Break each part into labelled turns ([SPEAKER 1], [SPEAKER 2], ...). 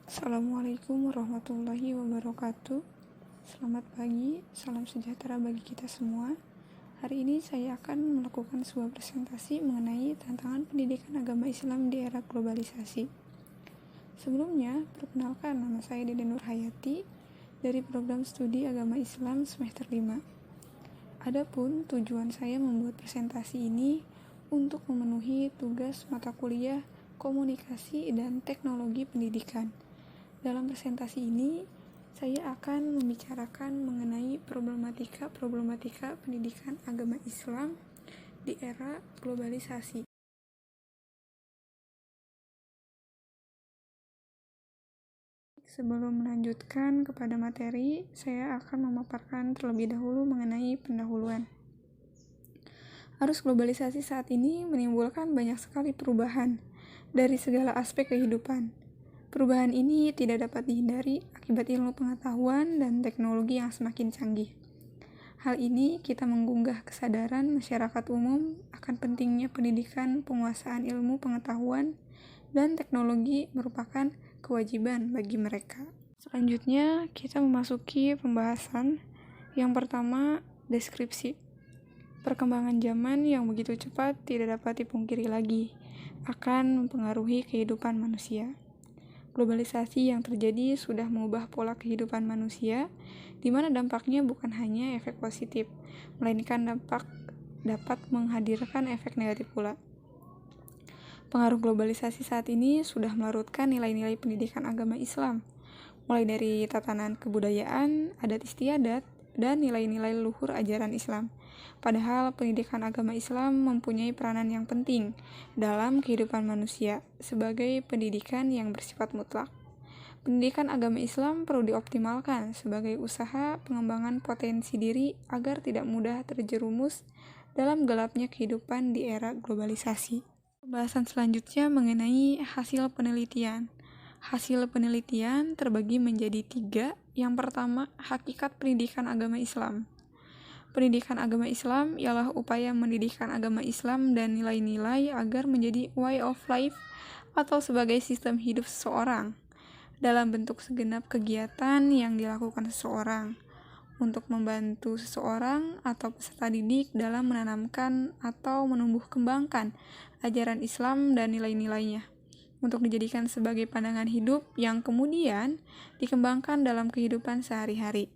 [SPEAKER 1] Assalamualaikum warahmatullahi wabarakatuh. Selamat pagi, salam sejahtera bagi kita semua. Hari ini saya akan melakukan sebuah presentasi mengenai tantangan pendidikan agama Islam di era globalisasi. Sebelumnya, perkenalkan, nama saya Dede Nurhayati dari program studi agama Islam semester 5. Adapun tujuan saya membuat presentasi ini untuk memenuhi tugas mata kuliah komunikasi dan teknologi pendidikan. Dalam presentasi ini, saya akan membicarakan mengenai problematika pendidikan agama Islam di era globalisasi. Sebelum melanjutkan kepada materi, saya akan memaparkan terlebih dahulu mengenai pendahuluan. Arus globalisasi saat ini menimbulkan banyak sekali perubahan dari segala aspek kehidupan. Perubahan ini tidak dapat dihindari akibat ilmu pengetahuan dan teknologi yang semakin canggih. Hal ini kita menggugah kesadaran masyarakat umum akan pentingnya pendidikan penguasaan ilmu pengetahuan dan teknologi merupakan kewajiban bagi mereka. Selanjutnya, kita memasuki pembahasan. Yang pertama, deskripsi. Perkembangan zaman yang begitu cepat tidak dapat dipungkiri lagi akan mempengaruhi kehidupan manusia. Globalisasi yang terjadi sudah mengubah pola kehidupan manusia, di mana dampaknya bukan hanya efek positif, melainkan dapat menghadirkan efek negatif pula. Pengaruh globalisasi saat ini sudah melarutkan nilai-nilai pendidikan agama Islam, mulai dari tatanan kebudayaan, adat istiadat, dan nilai-nilai luhur ajaran Islam. Padahal pendidikan agama Islam mempunyai peranan yang penting dalam kehidupan manusia sebagai pendidikan yang bersifat mutlak. Pendidikan agama Islam perlu dioptimalkan sebagai usaha pengembangan potensi diri agar tidak mudah terjerumus dalam gelapnya kehidupan di era globalisasi. Pembahasan selanjutnya mengenai hasil penelitian. Hasil penelitian terbagi menjadi 3. Yang pertama, hakikat pendidikan agama Islam. Pendidikan agama Islam ialah upaya mendidikan agama Islam dan nilai-nilai agar menjadi way of life atau sebagai sistem hidup seseorang dalam bentuk segenap kegiatan yang dilakukan seseorang untuk membantu seseorang atau peserta didik dalam menanamkan atau menumbuh kembangkan ajaran Islam dan nilai-nilainya untuk dijadikan sebagai pandangan hidup yang kemudian dikembangkan dalam kehidupan sehari-hari.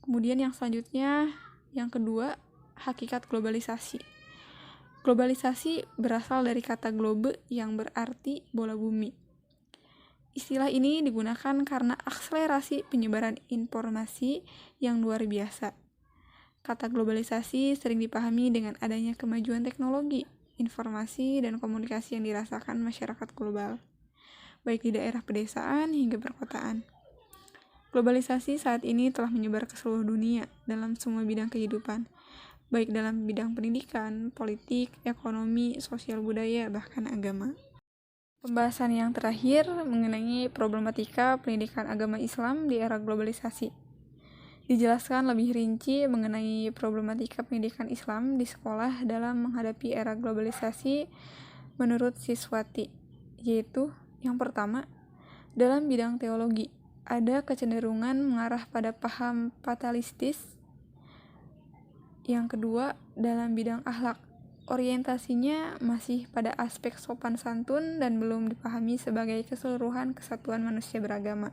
[SPEAKER 1] Kemudian yang selanjutnya, yang kedua, hakikat globalisasi. Globalisasi berasal dari kata globe yang berarti bola bumi. Istilah ini digunakan karena akselerasi penyebaran informasi yang luar biasa. Kata globalisasi sering dipahami dengan adanya kemajuan teknologi, informasi, dan komunikasi yang dirasakan masyarakat global, baik di daerah pedesaan hingga perkotaan. Globalisasi saat ini telah menyebar ke seluruh dunia dalam semua bidang kehidupan, baik dalam bidang pendidikan, politik, ekonomi, sosial budaya, bahkan agama. Pembahasan yang terakhir mengenai problematika pendidikan agama Islam di era globalisasi. Dijelaskan lebih rinci mengenai problematika pendidikan Islam di sekolah dalam menghadapi era globalisasi menurut Siswati, yaitu yang pertama, dalam bidang teologi, ada kecenderungan mengarah pada paham fatalistis. Yang kedua, dalam bidang akhlak, orientasinya masih pada aspek sopan santun dan belum dipahami sebagai keseluruhan kesatuan manusia beragama.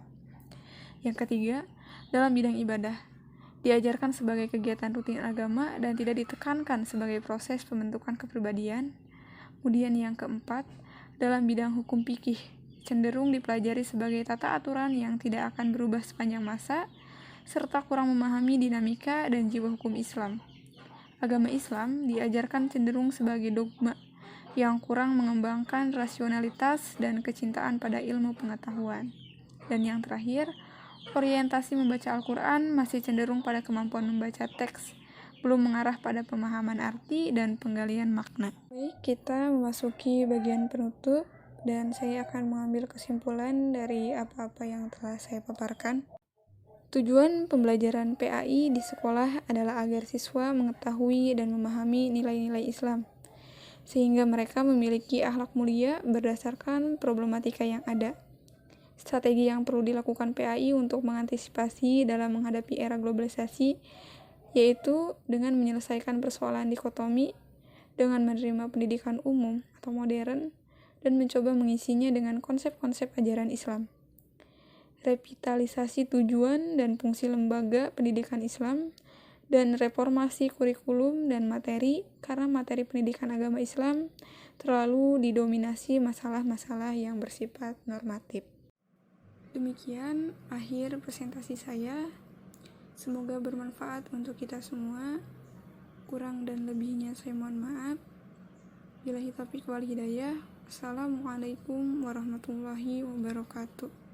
[SPEAKER 1] Yang ketiga, dalam bidang ibadah, diajarkan sebagai kegiatan rutin agama dan tidak ditekankan sebagai proses pembentukan kepribadian. Kemudian yang keempat, dalam bidang hukum fikih, cenderung dipelajari sebagai tata aturan yang tidak akan berubah sepanjang masa, serta kurang memahami dinamika dan jiwa hukum Islam. Agama Islam diajarkan cenderung sebagai dogma yang kurang mengembangkan rasionalitas dan kecintaan pada ilmu pengetahuan. Dan yang terakhir, orientasi membaca Al-Quran masih cenderung pada kemampuan membaca teks, belum mengarah pada pemahaman arti dan penggalian makna. Baik, kita memasuki bagian penutup dan saya akan mengambil kesimpulan dari apa-apa yang telah saya paparkan. Tujuan pembelajaran PAI di sekolah adalah agar siswa mengetahui dan memahami nilai-nilai Islam, sehingga mereka memiliki akhlak mulia berdasarkan problematika yang ada. strategi yang perlu dilakukan PAI untuk mengantisipasi dalam menghadapi era globalisasi, yaitu dengan menyelesaikan persoalan dikotomi, dengan menerima pendidikan umum atau modern, dan mencoba mengisinya dengan konsep-konsep ajaran Islam. Revitalisasi tujuan dan fungsi lembaga pendidikan Islam, dan reformasi kurikulum dan materi, karena materi pendidikan agama Islam terlalu didominasi masalah-masalah yang bersifat normatif. Demikian akhir presentasi saya. Semoga bermanfaat untuk kita semua. Kurang dan lebihnya saya mohon maaf. Billahi taufiq wal hidayah. Assalamualaikum warahmatullahi wabarakatuh.